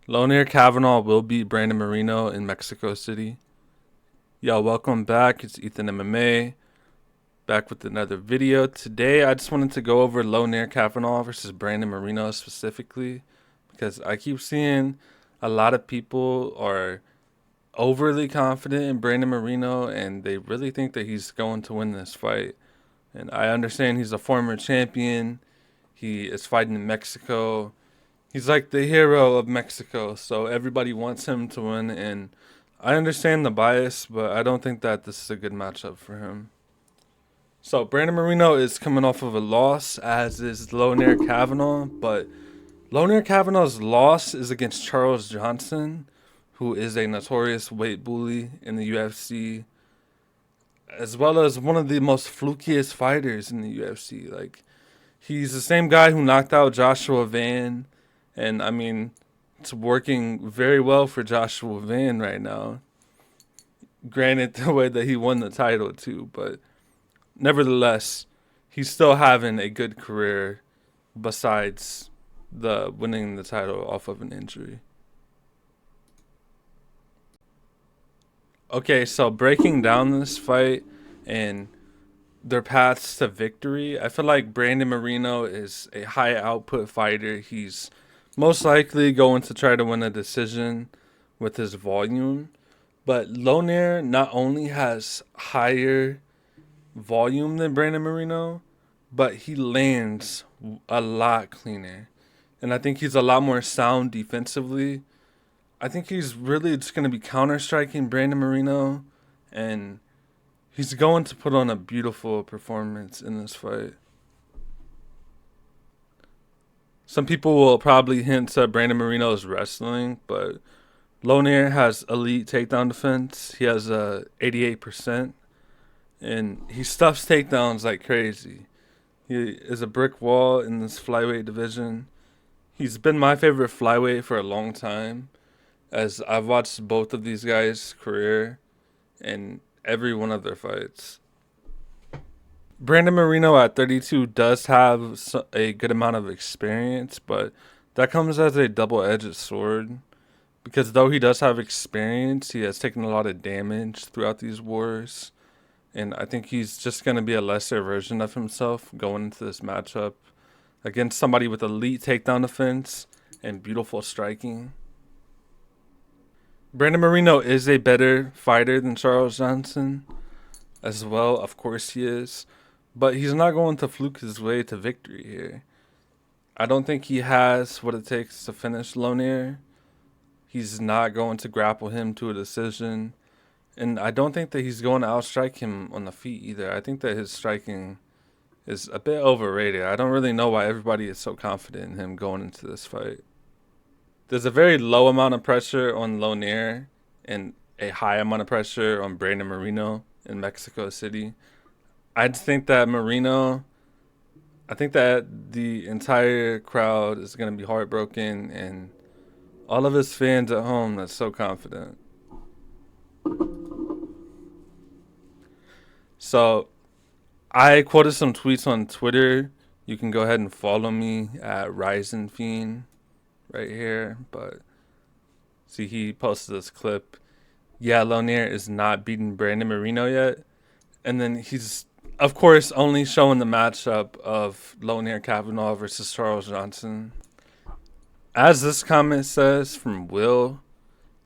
Lonair Kavanaugh will beat Brandon Moreno in Mexico City. Yo, welcome back. It's Ethan MMA back with another video. Today, I just wanted to go over Lonair Kavanaugh versus Brandon Moreno specifically because I keep seeing a lot of people are overly confident in Brandon Moreno and they really think that he's going to win this fight. And I understand he's a former champion. He is fighting in Mexico. He's like the hero of Mexico, so everybody wants him to win. And I understand the bias, but I don't think that this is a good matchup for him. So Brandon Moreno is coming off of a loss, as is Lonair Kavanaugh. But Lonair Kavanaugh's loss is against Charles Johnson, who is a notorious weight bully in the UFC, as well as one of the most flukiest fighters in the UFC. Like, he's the same guy who knocked out Joshua Van. And I mean, it's working very well for Joshua Van right now. Granted, the way that he won the title too, but nevertheless, he's still having a good career besides the winning the title off of an injury. Okay, so breaking down this fight and their paths to victory, I feel like Brandon Moreno is a high output fighter. He's most likely going to try to win a decision with his volume. But Lonair not only has higher volume than Brandon Moreno, but he lands a lot cleaner. And I think he's a lot more sound defensively. I think he's really just going to be counter striking Brandon Moreno, and he's going to put on a beautiful performance in this fight. Some people will probably hint at Brandon Moreno's wrestling, but Lonair has elite takedown defense. He has a 88%, and he stuffs takedowns like crazy. He is a brick wall in this flyweight division. He's been my favorite flyweight for a long time, as I've watched both of these guys' career and every one of their fights. Brandon Moreno at 32 does have a good amount of experience, but that comes as a double-edged sword because though he does have experience, he has taken a lot of damage throughout these wars, and I think he's just going to be a lesser version of himself going into this matchup against somebody with elite takedown defense and beautiful striking. Brandon Moreno is a better fighter than Charles Johnson as well. Of course he is. But he's not going to fluke his way to victory here. I don't think he has what it takes to finish Lonair. He's not going to grapple him to a decision. And I don't think that he's going to outstrike him on the feet either. I think that his striking is a bit overrated. I don't really know why everybody is so confident in him going into this fight. There's a very low amount of pressure on Lonair and a high amount of pressure on Brandon Moreno in Mexico City. I just think that I think that the entire crowd is going to be heartbroken, and all of his fans at home that's so confident. So I quoted some tweets on Twitter. You can go ahead and follow me at Rising Fiend right here. But see, he posted this clip. Yeah, Lonair is not beating Brandon Moreno yet. And then he's, of course, only showing the matchup of Lonair Kavanaugh versus Charles Johnson. As this comment says from Will,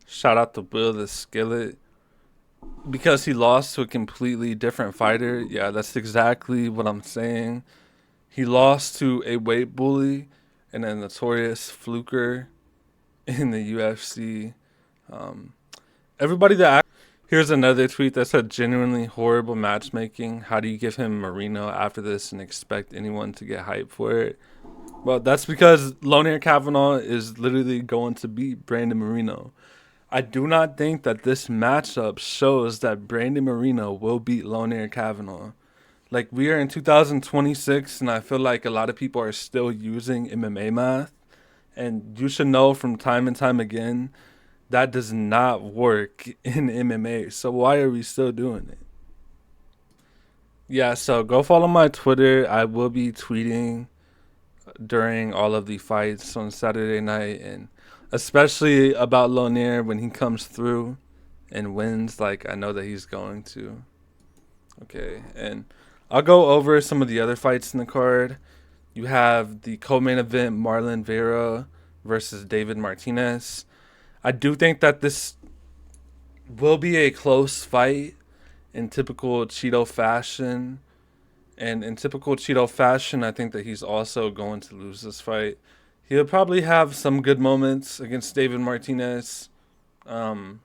shout out to Will the Skillet, because he lost to a completely different fighter. Yeah, that's exactly what I'm saying. He lost to a weight bully and a notorious fluker in the UFC. Everybody that Here's another tweet that said genuinely horrible matchmaking. How do you give him Moreno after this and expect anyone to get hyped for it? Well, that's because Lonair Kavanaugh is literally going to beat Brandon Moreno. I do not think that this matchup shows that Brandon Moreno will beat Lonair Kavanaugh. Like, we are in 2026, and I feel like a lot of people are still using MMA math. And you should know from time and time again that does not work in MMA. So why are we still doing it? Yeah, so go follow my Twitter. I will be tweeting during all of the fights on Saturday night, and especially about Lonier when he comes through and wins like I know that he's going to. Okay, and I'll go over some of the other fights in the card. You have the co-main event Marlon Vera versus David Martinez. I do think that this will be a close fight in typical Cheeto fashion. And in typical Cheeto fashion, I think that he's also going to lose this fight. He'll probably have some good moments against David Martinez. Um,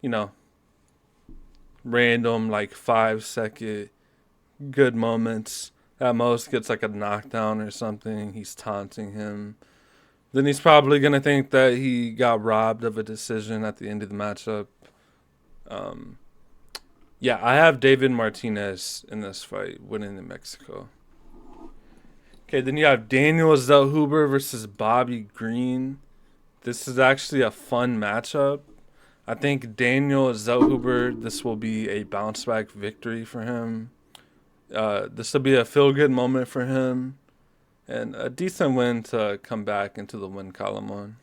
you know, random like 5 second good moments. At most gets like a knockdown or something. He's taunting him. Then he's probably gonna think that he got robbed of a decision at the end of the matchup. Um, yeah, I have David Martinez in this fight, winning in Mexico. Okay, then you have Daniel Zellhuber versus Bobby Green. This is actually a fun matchup. I think Daniel Zellhuber, this will be a bounce back victory for him. This will be a feel good moment for him and a decent win to come back into the win column on.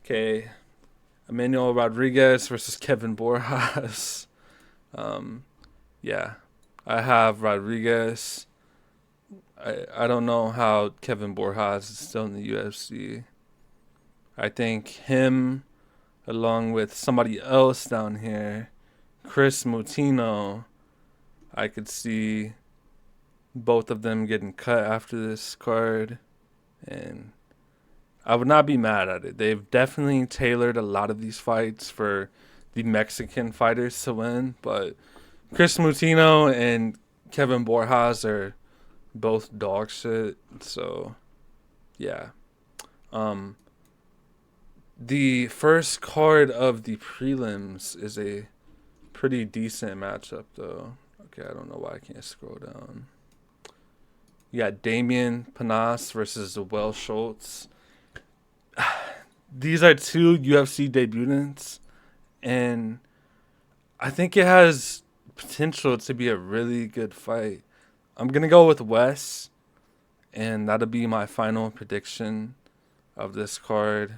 Okay, Emmanuel Rodriguez versus Kevin Borjas. Yeah, I have Rodriguez. I don't know how Kevin Borjas is still in the UFC. I think him, along with somebody else down here, Chris Mutino, I could see both of them getting cut after this card. And I would not be mad at it. They've definitely tailored a lot of these fights for the Mexican fighters to win. But Chris Mutino and Kevin Borjas are both dog shit. So, yeah. The first card of the prelims is a pretty decent matchup, though. Okay, I don't know why I can't scroll down. You got Damian Panas versus Will Schultz. These are two UFC debutants, and I think it has potential to be a really good fight. I'm going to go with Wes, and that'll be my final prediction of this card.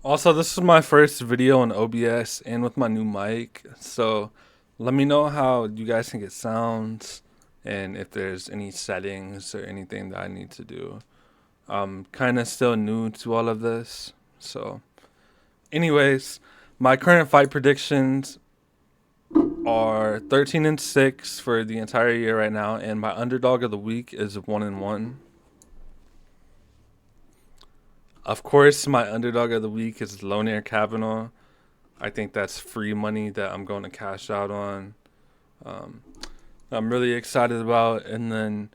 Also, this is my first video on OBS and with my new mic, so let me know how you guys think it sounds and if there's any settings or anything that I need to do. I'm kind of still new to all of this, so anyways, my current fight predictions are 13-6 for the entire year right now, and my underdog of the week is 1-1. Of course, my underdog of the week is Lonier Kavanaugh. I think that's free money that I'm going to cash out on. I'm really excited about, and then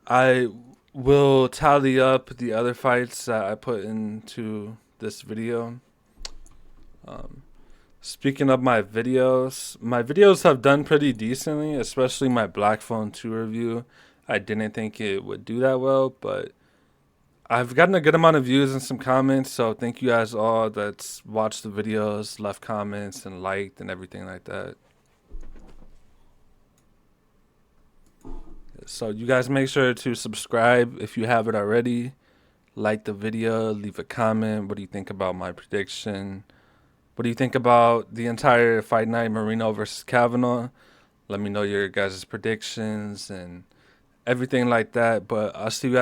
I will tally up the other fights that I put into this video. Speaking of my videos have done pretty decently, especially my Black Phone 2 review. I didn't think it would do that well, but I've gotten a good amount of views and some comments, so thank you guys all that's watched the videos, left comments, and liked and everything like that. So you guys make sure to subscribe if you haven't already. Like the video, leave a comment. What do you think about my prediction? What do you think about the entire fight night, Moreno versus Kavanaugh? Let me know your guys' predictions and everything like that. But I'll see you guys.